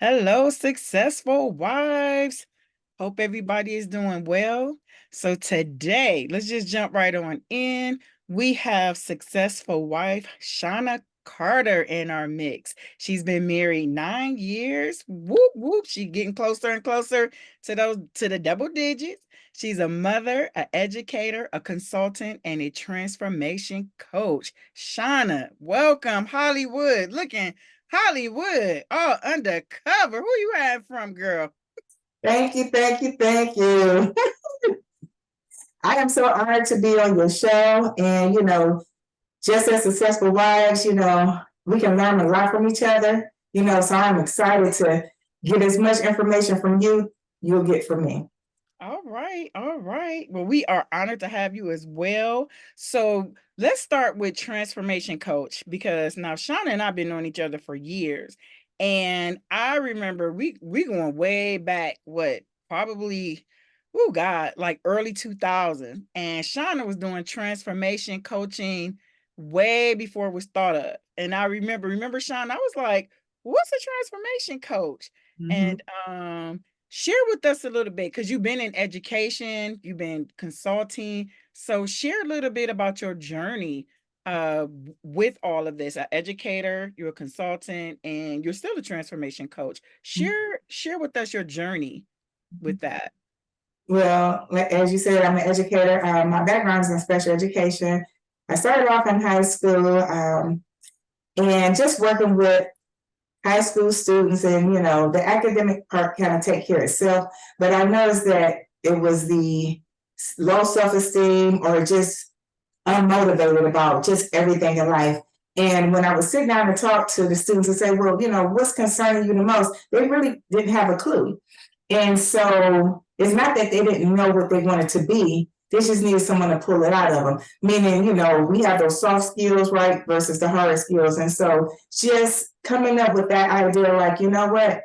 Hello, successful wives. Hope everybody is doing well. So today, let's just jump right on in. We have successful wife Shauna Carter in our mix. She's been married 9 years. Whoop whoop. She's getting closer and closer to the double digits. She's a mother, an educator, a consultant, and a transformation coach. Shauna, welcome Hollywood. Looking Hollywood, all undercover. Who you had from, girl? Thank you, thank you, thank you. I am so honored to be on your show. And, just as successful wives, we can learn a lot from each other, so I'm excited to get as much information from you, you'll get from me. All right, all right. Well, we are honored to have you as well. So let's start with transformation coach because now Shauna and I've been knowing each other for years. And I remember we going way back, what, probably, oh God, like early 2000. And Shauna was doing transformation coaching way before it was thought of. And I remember Shauna, I was like, what's a transformation coach? Mhm. And share with us a little bit because you've been in education, you've been consulting. So share a little bit about your journey with all of this. An educator, you're a consultant, and you're still a transformation coach. Share with us your journey with that. Well, as you said, I'm an educator. My background is in special education. I started off in high school and just working with high school students, and the academic part kind of take care of itself, but I noticed that it was the low self-esteem or just unmotivated about just everything in life. And when I was sitting down to talk to the students and say, well, what's concerning you the most, they really didn't have a clue. And so it's not that they didn't know what they wanted to be. They just needed someone to pull it out of them. Meaning, we have those soft skills, right, versus the hard skills. And so just coming up with that idea, like, what?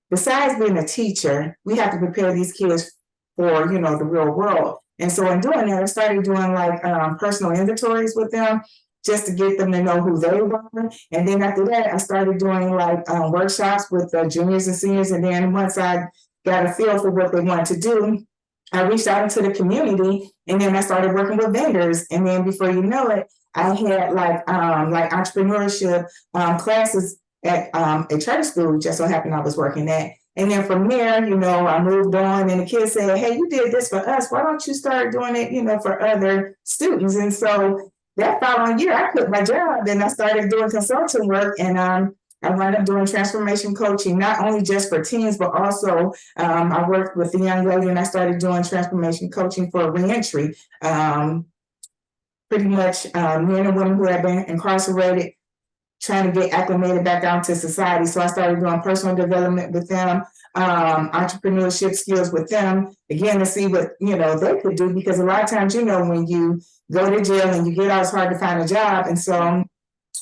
Besides being a teacher, we have to prepare these kids for, the real world. And so in doing that, I started doing like personal inventories with them just to get them to know who they were. And then after that, I started doing like workshops with the juniors and seniors. And then once I got a feel for what they wanted to do, I reached out into the community, and then I started working with vendors. And then before you know it, I had like entrepreneurship classes at a charter school. Just so happened I was working at. And then from there, I moved on, and the kids said, "Hey, you did this for us. Why don't you start doing it, for other students?" And so that following year, I quit my job and I started doing consulting work. And I wound up doing transformation coaching, not only just for teens, but also I worked with the young lady, and I started doing transformation coaching for reentry. Pretty much men and women who have been incarcerated, trying to get acclimated back out to society. So I started doing personal development with them, entrepreneurship skills with them, again, to see what, they could do. Because a lot of times, when you go to jail and you get out, it's hard to find a job. And so,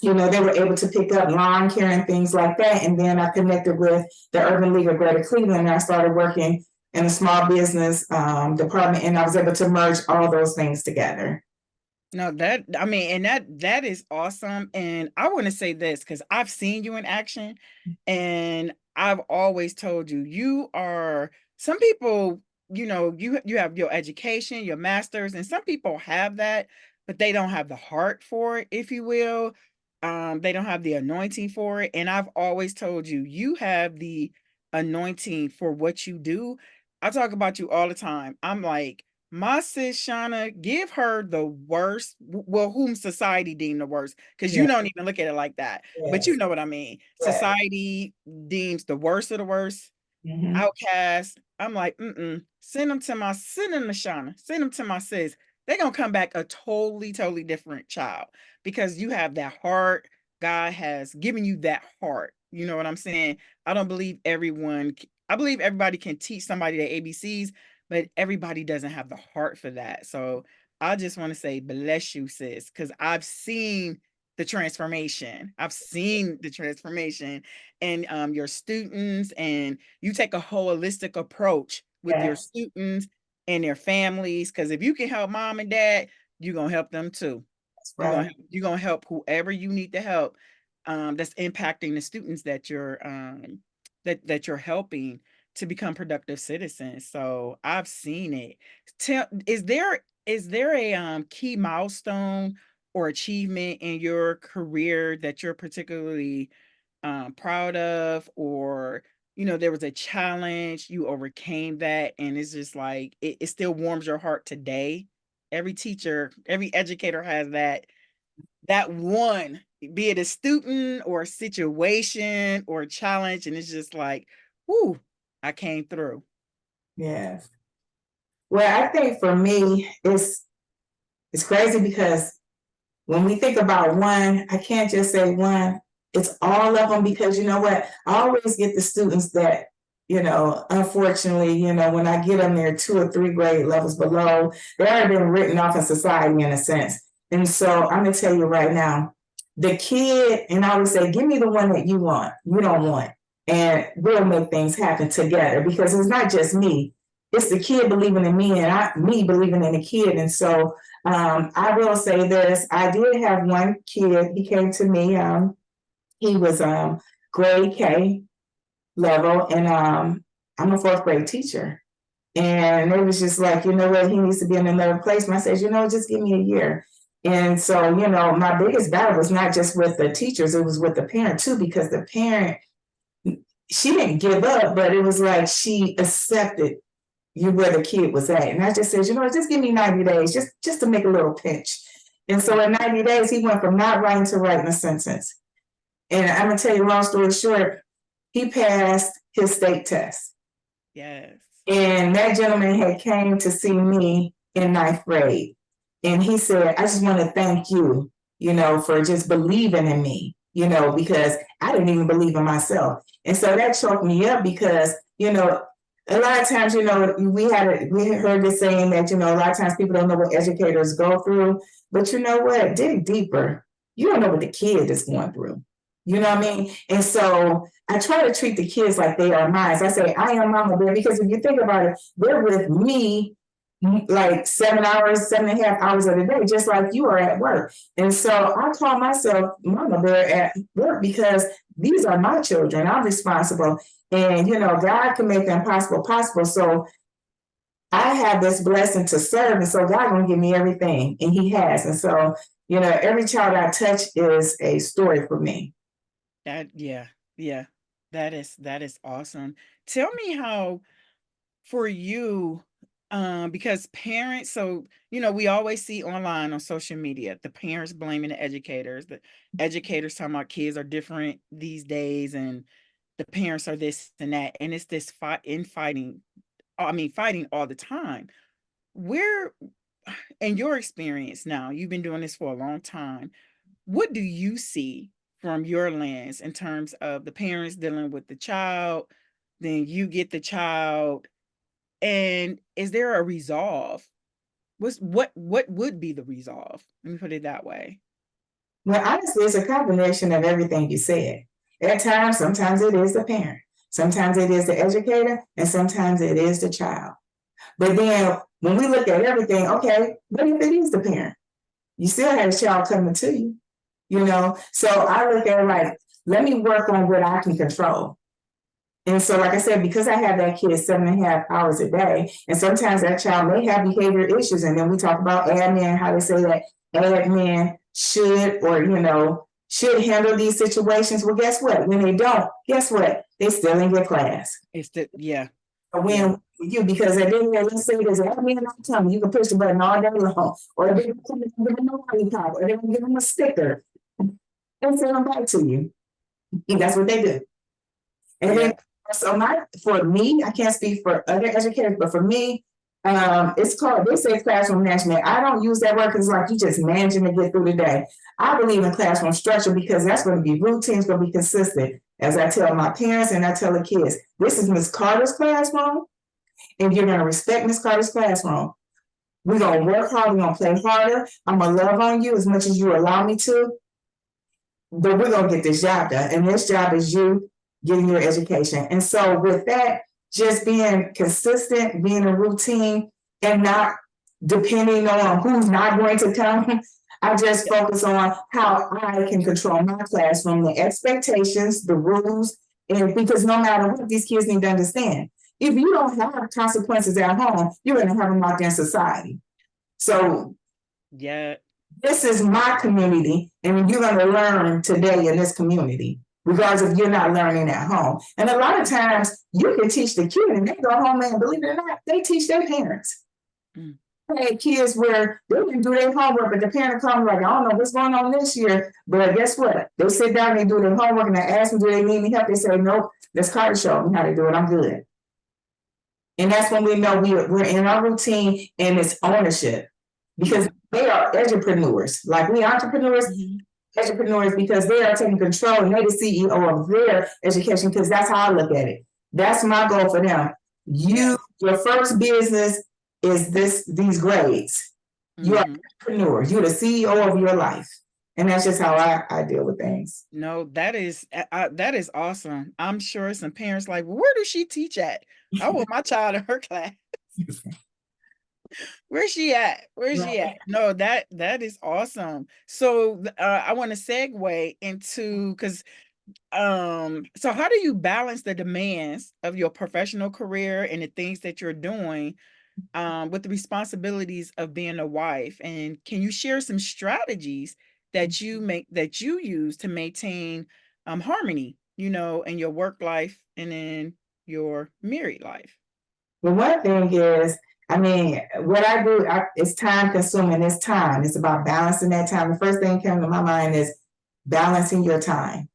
they were able to pick up lawn care and things like that. And then I connected with the Urban League of Greater Cleveland, and I started working in a small business department, and I was able to merge all those things together. No, that I mean, and that is awesome. And I want to say this because I've seen you in action, and I've always told you you are some people, you have your education, your master's, and some people have that, but they don't have the heart for it, if you will. They don't have the anointing for it. And I've always told you, you have the anointing for what you do. I talk about you all the time. I'm like, my sis Shauna, give her the worst, well, whom society deemed the worst, because you Yeah. don't even look at it like that. But you Yes. know what I mean. Right. Society deems the worst of the worst, Mm-hmm. outcast. I'm like, send them to Shauna, send them to my sis. They're gonna come back a totally different child because you have that heart. God has given you that heart. You know what I'm saying? I don't believe I believe everybody can teach somebody the ABCs, but everybody doesn't have the heart for that. So I just want to say, bless you, sis, because I've seen the transformation. I've seen the transformation in your students, and you take a holistic approach with your Yes. students and their families. Because if you can help mom and dad, you're gonna help them too. That's You're right. gonna you're gonna help whoever you need to help. That's impacting the students that you're helping to become productive citizens. So I've seen it. Tell, is there a key milestone or achievement in your career that you're particularly proud of, or there was a challenge, you overcame that, and it's just like it still warms your heart today? Every teacher, every educator has that one, be it a student or a situation or a challenge, and it's just like, whoo, I came through. Yes. Well, I think for me, it's crazy because when we think about one, I can't just say one. It's all of them, because you know what? I always get the students that, unfortunately, when I get them there 2 or 3 grade levels below, they already been written off in society in a sense. And so I'm gonna tell you right now, the kid, and I would say, give me the one that you don't want, and we'll make things happen together, because it's not just me. It's the kid believing in me, and me believing in the kid. And so I will say this: I did have one kid. He came to me. He was grade K level, and I'm a 4th grade teacher. And it was just like, you know what, he needs to be in another place. And I said, just give me a year. And so, my biggest battle was not just with the teachers, it was with the parent too, because the parent, she didn't give up, but it was like she accepted where the kid was at. And I just said, just give me 90 days, just to make a little pinch. And so in 90 days, he went from not writing to writing a sentence. And I'm gonna tell you, long story short, he passed his state test. Yes. And that gentleman had came to see me in 9th grade. And he said, I just want to thank you, for just believing in me, because I didn't even believe in myself. And so that choked me up, because, a lot of times, we heard this saying that, a lot of times people don't know what educators go through. But you know what? Dig deeper. You don't know what the kid is going through. You know what I mean? And so I try to treat the kids like they are mine. I say, I am Mama Bear, because if you think about it, they're with me like 7.5 hours of the day, just like you are at work. And so I call myself Mama Bear at work, because these are my children. I'm responsible. And, God can make the impossible possible. So I have this blessing to serve. And so God gonna give me everything. And He has. And so, every child I touch is a story for me. Yeah, that is awesome. Tell me how, for you, because parents, so we always see online on social media the parents blaming the educators talking about kids are different these days, and the parents are this and that, and it's this fighting all the time. Where, in your experience now, you've been doing this for a long time, what do you see from your lens in terms of the parents dealing with the child, then you get the child, and is there a resolve? What would be the resolve? Let me put it that way. Well, honestly, it's a combination of everything you said. At times, sometimes it is the parent, sometimes it is the educator, and sometimes it is the child. But then when we look at everything, okay, what if it is the parent? You still have a child coming to you, So I look at it like, let me work on what I can control. And so, like I said, because I have that kid 7.5 hours a day, and sometimes that child may have behavior issues. And then we talk about admin, how they say that admin should, or, should handle these situations. Well, guess what? When they don't, guess what? They still in your class. Yeah. Or when you, because at the end, let's say there's an admin on time, you can push the button all day long, or they can give them a lollipop, or they can give them a sticker and send them back to you. And that's what they do. And then, so for me, I can't speak for other educators, but for me, it's called, they say classroom management. I don't use that word because it's like you just managing to get through the day. I believe in classroom structure, because that's going to be routine, it's going to be consistent. As I tell my parents and I tell the kids, this is Miss Carter's classroom, and you're going to respect Miss Carter's classroom. We're going to work hard, we're going to play harder. I'm going to love on you as much as you allow me to, but we're going to get this job done. And this job is you getting your education. And so with that, just being consistent, being a routine, and not depending on who's not going to come. I just focus on how I can control my classroom, the expectations, the rules, And because no matter what, these kids need to understand, if you don't have consequences at home, you're going to have them out there in society. So Yeah. this is my community, and you're going to learn today in this community, regardless if you're not learning at home. And a lot of times you can teach the kid and they go home and believe it or not, they teach their parents. Mm. I had kids where they didn't do their homework, but the parent comes like, I don't know what's going on this year. But guess what? They sit down and they do their homework and I ask them, do they need any help? They say, nope, let's Carter show me how to do it. I'm good. And that's when we know we're in our routine and it's ownership. Because they are entrepreneurs. Like we entrepreneurs, entrepreneurs, because they are taking control and they're the CEO of their education, because that's how I look at it. That's my goal for them. Your first business is these grades. You're an entrepreneur. You're the CEO of your life. And that's just how I deal with things. No, that is awesome. I'm sure some parents like, well, where does she teach at? I want my child in her class. Where's she at? Where's she at? No, that is awesome. So I want to segue into, because so how do you balance the demands of your professional career and the things that you're doing with the responsibilities of being a wife? And can you share some strategies that you use to maintain harmony, in your work life and in your married life? Well, one thing is, I mean, what I do, it's time consuming. It's time. It's about balancing that time. The first thing that came to my mind is balancing your time.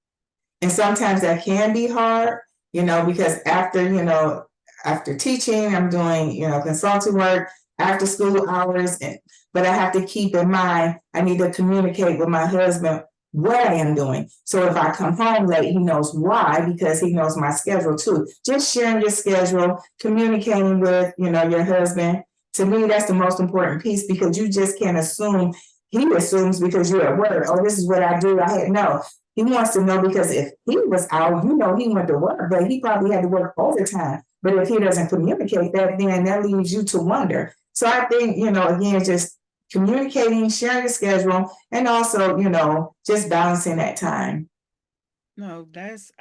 And sometimes that can be hard, because after teaching, I'm doing, consulting work, after school hours, but I have to keep in mind, I need to communicate with my husband what I am doing. So if I come home late, he knows why, because he knows my schedule too. Just sharing your schedule, communicating with, your husband. To me, that's the most important piece, because you just can't assume. He assumes because you're at work, oh, this is what I do. No. He wants to know, because if he was out, he went to work, but he probably had to work overtime. But if he doesn't communicate that, then that leaves you to wonder. So I think, again, just communicating, sharing the schedule, and also, just balancing that time. No, that's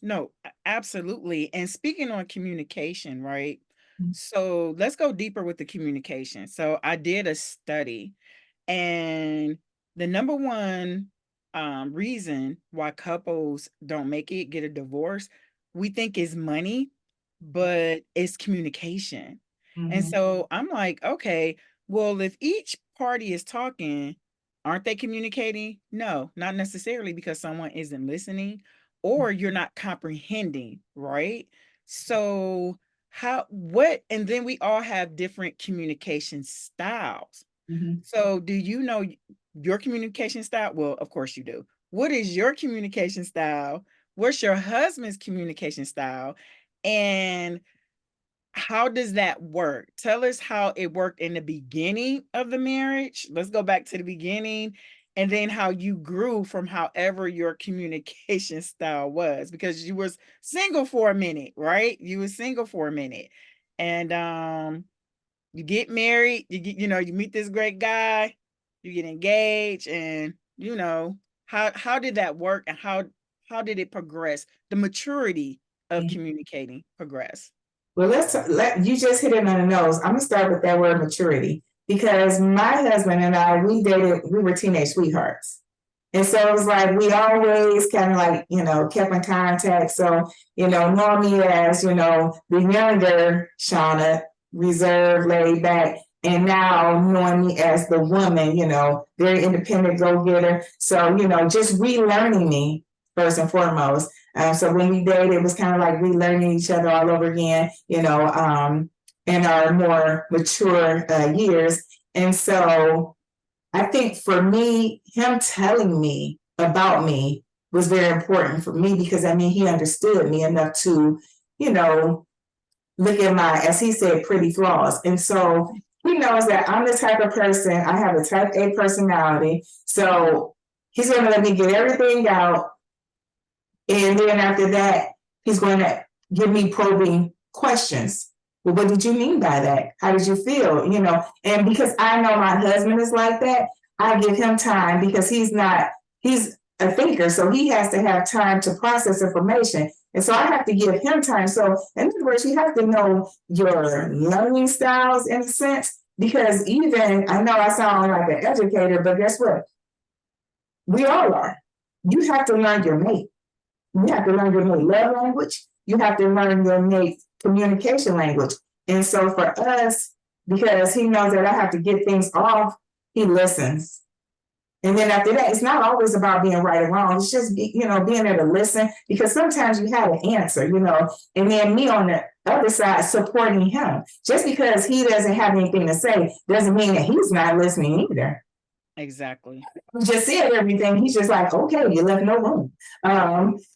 no, absolutely. And speaking on communication, right? So let's go deeper with the communication. So I did a study, and the number one reason why couples don't get a divorce, we think is money, but it's communication. And so I'm like, okay, well, if each party is talking, aren't they communicating? No, not necessarily, because someone isn't listening or you're not comprehending, right? So and then we all have different communication styles. So do you know your communication style? Well, of course you do. What is your communication style? What's your husband's communication style? And how does that work? Tell us how it worked in the beginning of the marriage. Let's go back to the beginning, and then how you grew from however your communication style was, because you was single for a minute, right? You were single for a minute, and you get married, you meet this great guy, you get engaged, and how did that work, and how did it progress? The maturity of communicating progress. Well, you just hit it on the nose. I'm gonna start with that word maturity, because my husband and I, we were teenage sweethearts. And so it was like, we always kind of like, kept in contact. So, knowing me as, the younger Shauna, reserved, laid back, and now knowing me as the woman, very independent, go-getter. So, just relearning me first and foremost. So when we dated, it was kind of like relearning each other all over again, in our more mature years. And so I think for me, him telling me about me was very important for me, because he understood me enough to, look at my, as he said, pretty flaws. And so he knows that I'm the type of person, I have a type A personality. So he's going to let me get everything out. And then after that, he's going to give me probing questions. Well, what did you mean by that? How did you feel? And because I know my husband is like that, I give him time, because he's a thinker. So he has to have time to process information. And so I have to give him time. So in other words, you have to know your learning styles in a sense, because even, I know I sound like an educator, but guess what? We all are. You have to learn your mate. You have to learn your mate love language. You have to learn your mate communication language. And so for us, because he knows that I have to get things off, he listens. And then after that, it's not always about being right or wrong. It's just, being there to listen, because sometimes you have an answer, and then me on the other side supporting him. Just because he doesn't have anything to say doesn't mean that he's not listening either. Exactly. You just said everything. He's just like, okay, you left no room.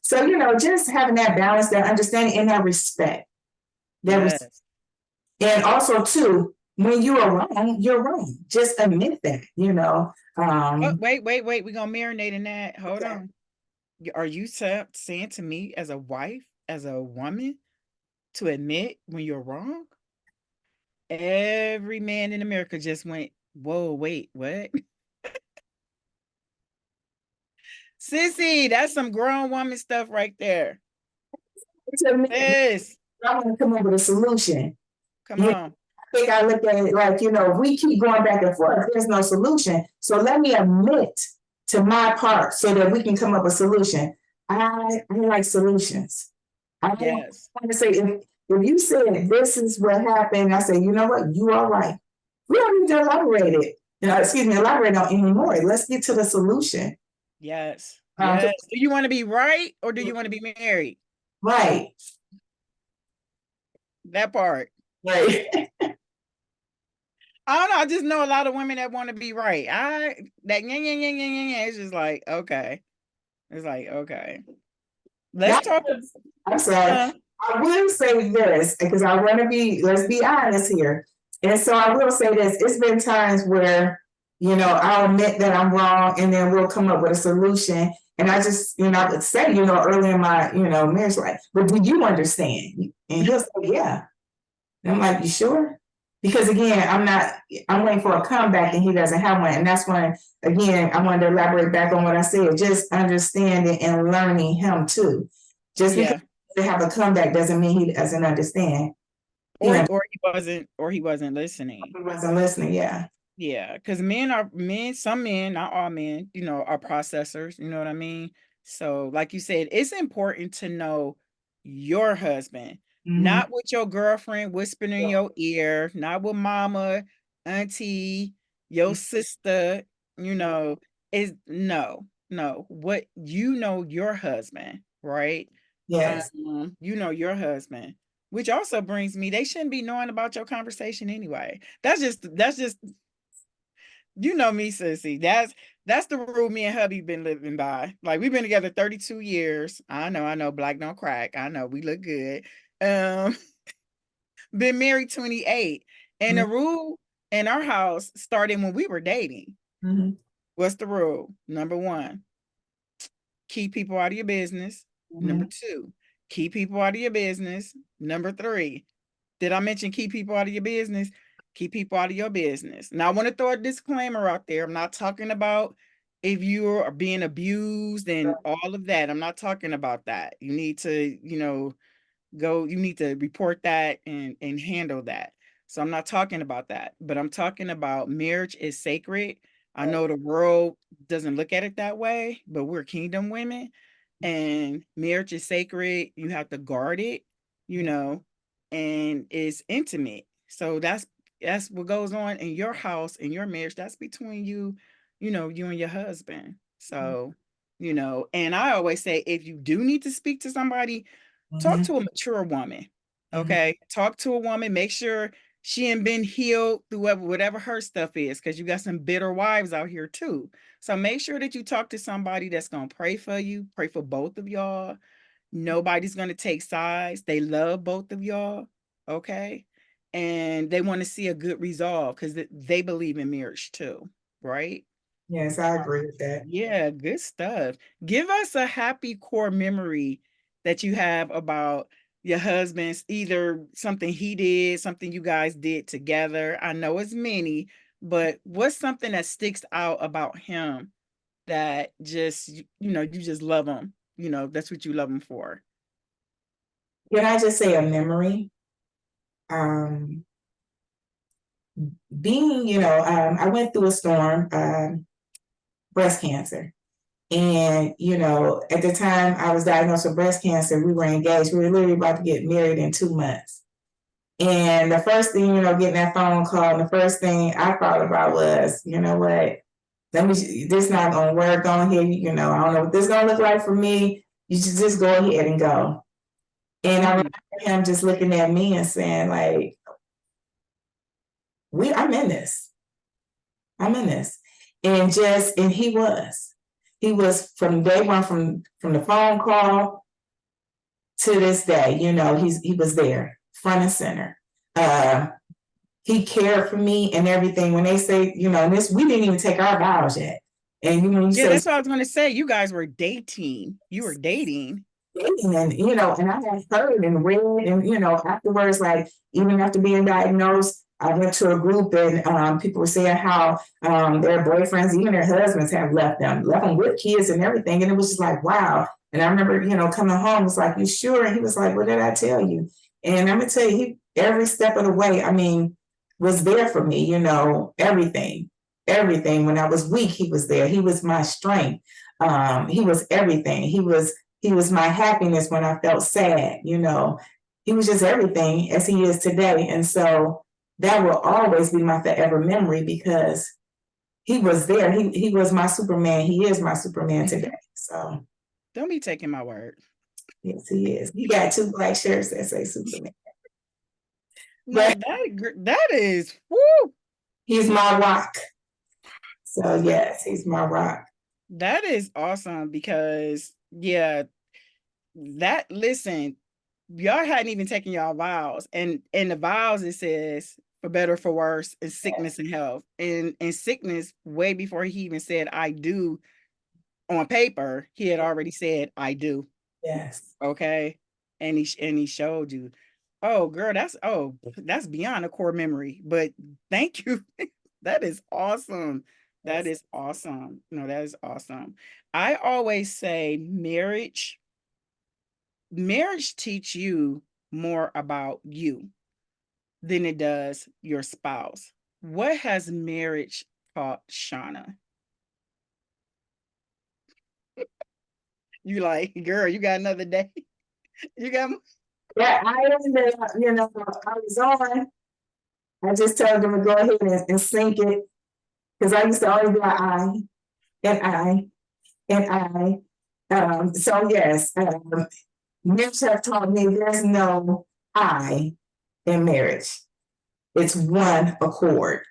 So, just having that balance, that understanding, and that respect. Yes. And also, too, when you are wrong, you're wrong. Just admit that, Oh, wait. We're gonna marinate in that. Hold Okay. on. Are you saying to me as a wife, as a woman, to admit when you're wrong? Every man in America just went, whoa, wait, what? Sissy, that's some grown woman stuff right there. To admit, Yes. I want to come up with a solution. Come on. I think I look at it like, we keep going back and forth. There's no solution. So let me admit to my part so that we can come up with a solution. I like solutions. I Yes. want to say, if you said this is what happened, I say, you know what, you are right. We don't need to elaborate it. Elaborate on anymore. Let's get to the solution. Yes. Yes. Do you want to be right or do you want to be married? Right. That part. Right. I don't know. I just know a lot of women that want to be right. It's just like, okay. It's like, okay. Let's talk. I'm sorry. I will say this, because I want to let's be honest here. And so I will say this, it's been times where, I'll admit that I'm wrong, and then we'll come up with a solution. And I just, I would say, early in my, marriage life, but do you understand? And he'll say, yeah. And I'm like, you sure? Because again, I'm waiting for a comeback and he doesn't have one. And that's when, again, I wanted to elaborate back on what I said, just understanding and learning him too. Just because they have a comeback doesn't mean he doesn't understand. Or he wasn't listening. He wasn't listening, yeah. Yeah, because some men, not all men, are processors, you know what I mean? So, like you said, it's important to know your husband, not with your girlfriend whispering in your ear, not with mama, auntie, your sister, is no, what your husband, right? Yes. Your husband, which also brings me, they shouldn't be knowing about your conversation anyway. That's just me, sissy. That's the rule me and hubby been living by. Like, we've been together 32 years. I know, black don't crack. I know, we look good. Been married 28. And the rule in our house started when we were dating. What's the rule? Number 1, keep people out of your business. Number 2, keep people out of your business. Number 3, did I mention keep people out of your business? Keep people out of your business. Now, I want to throw a disclaimer out there. I'm not talking about if you are being abused and all of that. I'm not talking about that. You need to, you need to report that and handle that. So I'm not talking about that, but I'm talking about marriage is sacred. I know the world doesn't look at it that way, but we're kingdom women and marriage is sacred. You have to guard it, and it's intimate. So that's what goes on in your house, in your marriage. That's between you, you and your husband. So, and I always say, if you do need to speak to somebody, talk to a mature woman. Okay. Talk to a woman, make sure she ain't been healed through whatever her stuff is, because you got some bitter wives out here too. So make sure that you talk to somebody that's going to pray for you, pray for both of y'all. Nobody's going to take sides. They love both of y'all. Okay. And they want to see a good resolve because they believe in marriage too. Right. Yes, I agree with that. Yeah. Good stuff. Give us a happy core memory that you have about your husband's, either something he did, something you guys did together. I know it's many, but what's something that sticks out about him that just, you just love him? That's what you love him for. can I just say a memory? Being, I went through a storm, breast cancer. And, at the time I was diagnosed with breast cancer, we were engaged. We were literally about to get married in 2 months. And the first thing, getting that phone call, and the first thing I thought about was, you know what, this not gonna work on here. I don't know what this is gonna look like for me. You should just go ahead and go. And I remember him just looking at me and saying, like, I'm in this. I'm in this. And he was from day one, from the phone call to this day, he was there, front and center. He cared for me and everything. When they say, this, we didn't even take our vows yet. And that's what I was going to say. You guys were dating. You were dating. And and I had heard and read, and afterwards, like, even after being diagnosed, I went to a group, and people were saying how their boyfriends, even their husbands, have left them with kids and everything. And it was just like, wow. And I remember, coming home, was like, you sure? And he was like, what did I tell you? And I'm gonna tell you, he, every step of the way, was there for me, everything. When I was weak, he was there. He was my strength. He was everything. He was my happiness when I felt sad. He was just everything as he is today. And so that will always be my forever memory, because he was there. He was my Superman. He is my Superman today. So don't be taking my word. Yes, he is. He got 2 black shirts that say Superman. But that is, woo! He's my rock. So yes, he's my rock. That is awesome, because listen, y'all hadn't even taken y'all vows, and in the vows it says for better, for worse, in sickness and health. And in sickness, way before he even said I do on paper, he had already said I do. Yes. Okay. And he showed you. Oh, girl, that's beyond a core memory. But thank you. That is awesome. That is awesome. No, that is awesome. I always say marriage teach you more about you than it does your spouse. What has marriage taught Shauna? You like, girl, you got another day? You got? Yeah, I was on. I just told them to go ahead and sync it, because I used to always be like, so yes, marriage have taught me there's no I in marriage. It's one accord.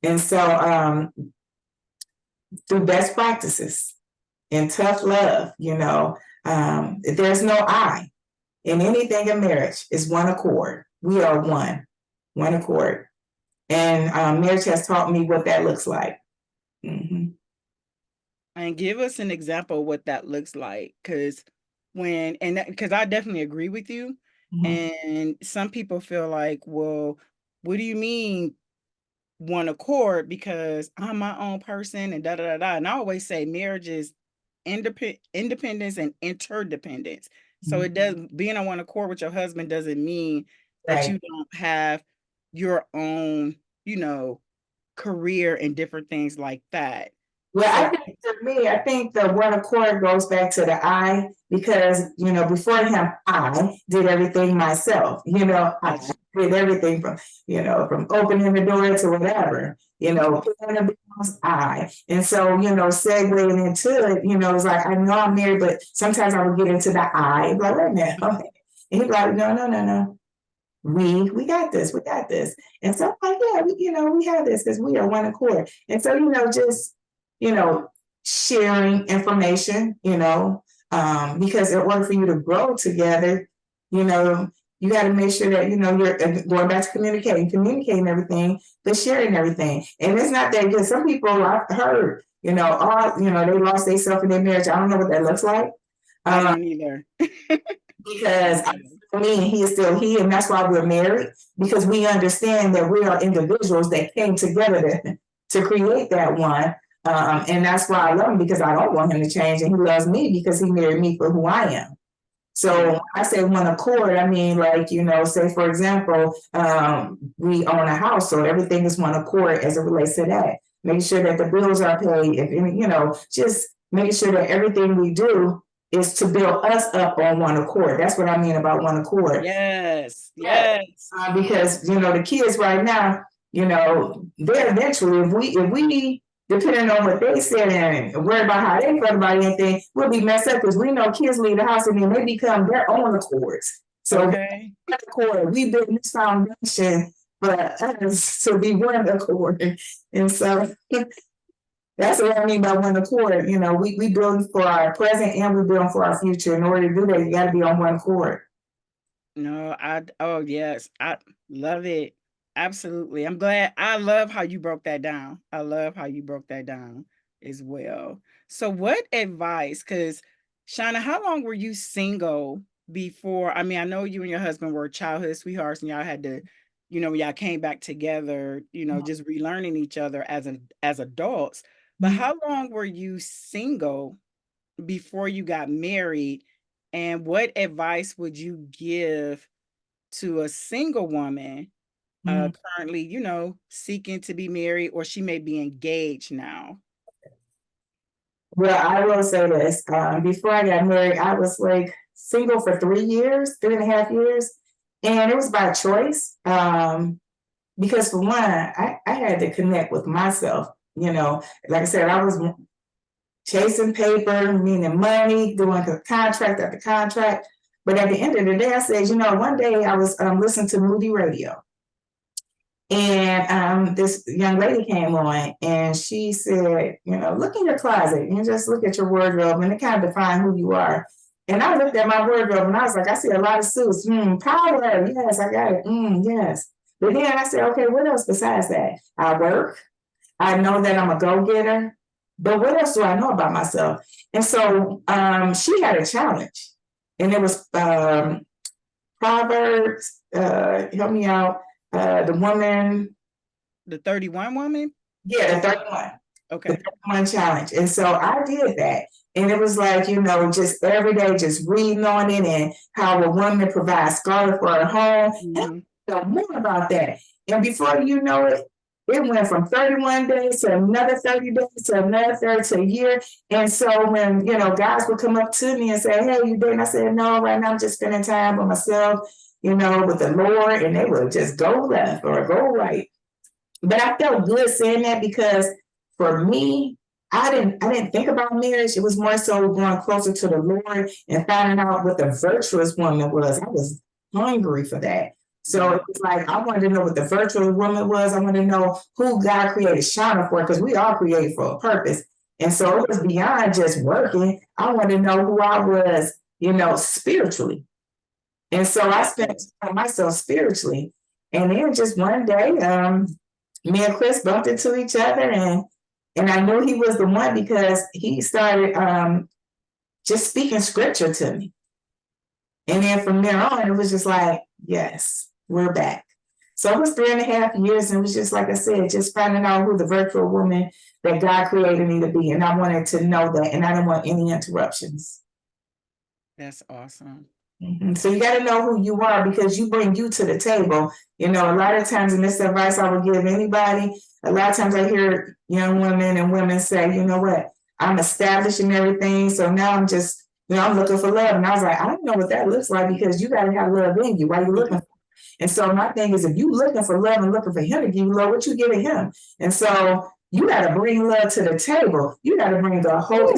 And so through best practices and tough love, there's no I in anything in marriage. It's one accord. We are one accord. And marriage has taught me what that looks like. Mm-hmm. And give us an example of what that looks like, because I definitely agree with you. Mm-hmm. And some people feel like, well, what do you mean one accord? Because I'm my own person and da da da da. And I always say marriage is independence and interdependence. So mm-hmm. It does, being on one accord with your husband doesn't mean that you don't have your own, career and different things like that. Well, I think for me, the one accord goes back to the I, because, before him, I did everything myself. I did everything from opening the door to whatever, paying the bills, I. And so, segueing into it, it's like, I know I'm married, but sometimes I would get into the I, like, wait a minute, okay. And he'd be like, no. We got this. And so I'm like, yeah, we have this because we are one accord. And so, just, sharing information, because in order for you to grow together, you got to make sure that, you're going back to communicating everything, but sharing everything. And it's not that good. Some people I've heard, they lost themselves in their marriage. I don't know what that looks like. I don't either. Because me and he is still he, and that's why we're married, because we understand that we are individuals that came together to create that one. And that's why I love him, because I don't want him to change, and he loves me because he married me for who I am. So when I say one accord, I mean, like, you know, say for example, we own a house, so everything is one accord as it relates to that. Making sure that the bills are paid, if any, you know, just making sure that everything we do is to build us up on one accord. That's what I mean about one accord. Yes, yes. Because you know the kids right now, you know, they're eventually if we depending on what they said and worry about how they feel about anything, we'll be messed up because we know kids leave the house and then they become their own accords. So Okay. accord, we build this foundation for us to be one accord, and so that's what I mean by one accord. You know, we building for our present and we building for our future. In order to do that, you got to be on one accord. No, oh yes, I love it. Absolutely. I'm glad. I love how you broke that down. I love how you broke that down as well. So what advice, because Shauna, how long were you single before? I mean, I know you and your husband were childhood sweethearts and y'all had to, you know, y'all came back together, you know, just relearning each other as adults. But how long were you single before you got married? And what advice would you give to a single woman currently, you know, seeking to be married, or she may be engaged now? Well, I will say this. Before I got married, I was like single for 3 years, 3.5 years. And it was by choice. Because for one, I had to connect with myself. You know, like I said, I was chasing paper, meaning money, doing contract after contract. But at the end of the day, I said, you know, one day I was listening to Moody Radio. And this young lady came on and she said, you know, look in your closet and just look at your wardrobe and it kind of define who you are. And I looked at my wardrobe and I was like, I see a lot of suits. Power. Yes, I got it. Yes. But then I said, okay, what else besides that? I work. I know that I'm a go-getter. But what else do I know about myself? And so she had a challenge. And it was Proverbs, help me out. The woman. The 31 woman? Yeah, the 31. Okay. The 31 challenge. And so I did that. And it was like, you know, just every day, just reading on it and how a woman provides scarlet for her home. And I know more about that. And before you know it, it went from 31 days to another 30 days to another 30 to a year. And so when, you know, guys would come up to me and say, hey, you dating? I said, no, right now I'm just spending time with myself, you know, with the Lord. And they would just go left or go right. But I felt good saying that because for me, I didn't think about marriage. It was more so going closer to the Lord and finding out what the virtuous woman was. I was hungry for that. So it was like, I wanted to know what the virtuous woman was. I wanted to know who God created Shauna for, because we all created for a purpose. And so it was beyond just working. I wanted to know who I was, you know, spiritually. And so I spent time myself spiritually. And then just one day, me and Chris bumped into each other and I knew he was the one because he started just speaking scripture to me. And then from there on, it was just like, yes, we're back. So it was 3.5 years. And it was just like I said, just finding out who the virtual woman that God created me to be. And I wanted to know that. And I didn't want any interruptions. That's awesome. So you got to know who you are because you bring you to the table. You know, a lot of times, and this advice I would give anybody, a lot of times I hear young women and women say, you know what, I'm establishing everything. So now I'm just, you know, I'm looking for love. And I was like, I don't know what that looks like because you got to have love in you. Why you looking for? And so my thing is, if you looking for love and looking for him to give you love, what you giving him? And so you got to bring love to the table. You got to bring the whole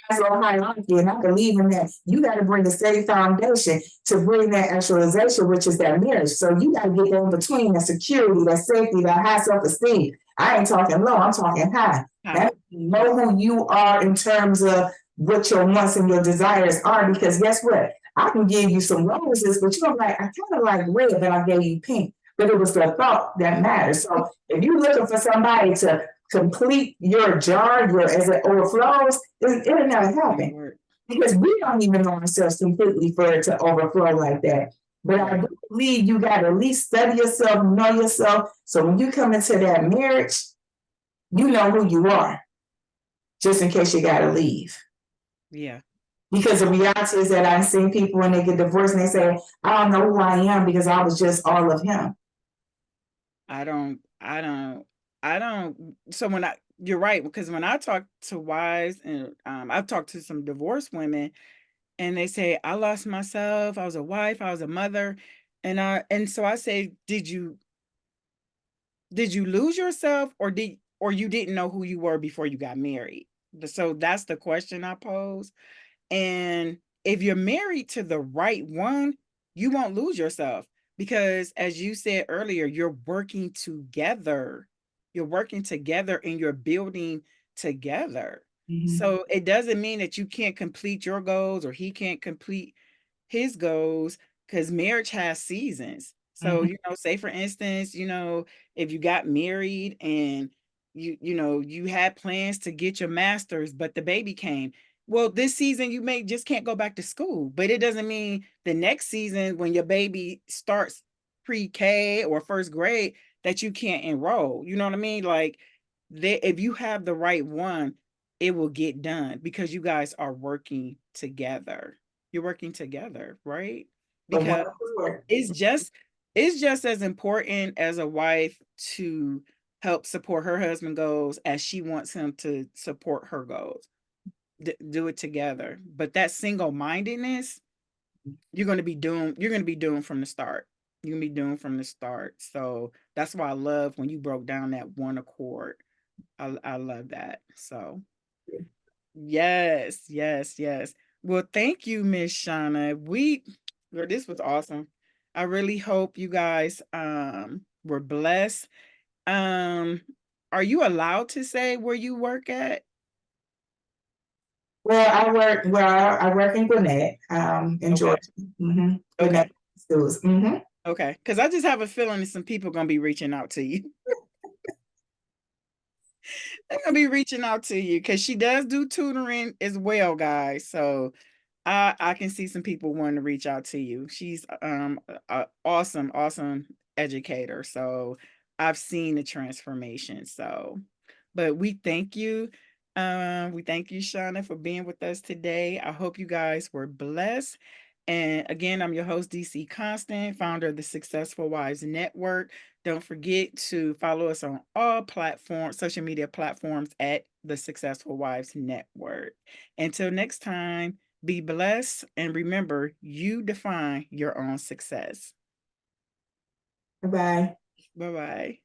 hierarchy, and I believe in that. You got to bring a steady foundation to bring that actualization, which is that marriage. So you got to get in between that security, that safety, that high self-esteem. I ain't talking low, I'm talking high. That know who you are in terms of what your wants and your desires are, because guess what? I can give you some roses, but you're like, I kind of like red, but I gave you pink. But it was the thought that matters. So if you're looking for somebody to complete your jar, as it overflows, it'll never happen. Because we don't even know ourselves completely for it to overflow like that. But I do believe you got to at least study yourself, know yourself. So when you come into that marriage, you know who you are, just in case you got to leave. Yeah. Because the reality is that I've seen people when they get divorced and they say, I don't know who I am because I was just all of him. I don't, I don't, I don't. So you're right, because when I talk to wives and I've talked to some divorced women, and they say, I lost myself. I was a wife. I was a mother, and so I say, did you lose yourself, or you didn't know who you were before you got married? So that's the question I pose. And if you're married to the right one, you won't lose yourself, because as you said earlier, you're working together. You're working together and you're building together. So it doesn't mean that you can't complete your goals or he can't complete his goals, because marriage has seasons. So, say for instance, if you got married and you had plans to get your master's, but the baby came. Well, this season you may just can't go back to school, but it doesn't mean the next season when your baby starts pre-K or first grade that you can't enroll. You know what I mean? Like, if you have the right one, it will get done because you guys are working together. You're working together, right? Because it's just it's just as important as a wife to help support her husband goals as she wants him to support her goals. Do it together. But that single-mindedness, you're going to be doing from the start. You're going to be doing from the start. So that's why I love when you broke down that one accord. I love that. So yes, yes, yes. Well, thank you, Miss Shauna. Well, this was awesome. I really hope you guys were blessed. Um, are you allowed to say where you work at? I work in Gwinnett, in Okay. Georgia. Okay. Gwinnett schools. Okay. Because I just have a feeling that some people are gonna be reaching out to you. They're gonna be reaching out to you because she does do tutoring as well, guys. So I can see some people wanting to reach out to you. She's a awesome, awesome educator. So I've seen the transformation. So, but we thank you. We thank you, Shauna, for being with us today. I hope you guys were blessed. And again, I'm your host, DC Constant, founder of the Successful Wives Network. Don't forget to follow us on all platforms, social media platforms at the Successful Wives Network. Until next time, be blessed, and remember, you define your own success. Bye-bye. Bye-bye.